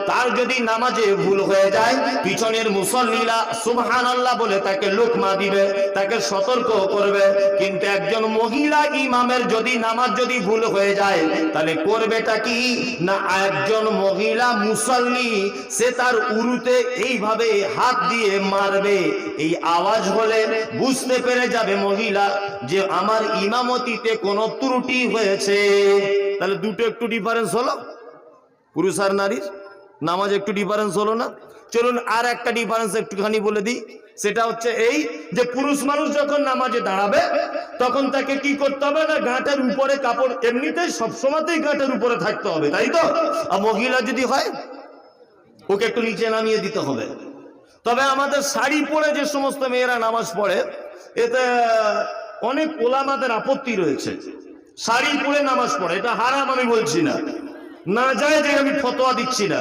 তার যদি নামাজে ভুল হয়ে যায় পিছনের মুসল্লিরা সুবহানাল্লাহ বলে তাকে লুকমা দিবে, তাকে সতর্ক করবে। কিন্তু একজন মহিলা ইমামের যদি নামাজ যদি ভুল হয়ে যায় তাহলে করবেটা কি না, একজন মহিলা মুসল্লি সে তার উরুতে এইভাবে হাত দিয়ে মারবে। এই আওয়াজ হলে বুঝতে পেরে যাবে মহিলা যে আমার ইমামতিতে কোনো ত্রুটি হয়েছে। তাহলে দুটো একটু ডিফারেন্স হলো, পুরুষ আর নারীর নামাজ একটু ডিফারেন্স হলো না? চলুন আর একটা ডিফারেন্স একটুখানি বলে দিই। সেটা হচ্ছে এই যে পুরুষ মানুষ যখন নামাজে দাঁড়াবে তখন তাকে কি করতে হবে না, গাঁটের উপরে কাপড় এমনিতেই সবসময়তেই গাঁটের উপরে থাকতে হবে, তাই তো? আর মহিলা যদি হয় ওকে একটু নিচে নামিয়ে দিতে হবে। তবে আমাদের শাড়ি পরে যে সমস্ত মেয়েরা নামাজ পড়ে এতে অনেক ওলামাদের আপত্তি রয়েছে। শাড়ি পরে নামাজ পড়ে এটা হারাম আমি বলছি না, না যায় যে আমি ফতোয়া দিচ্ছি না।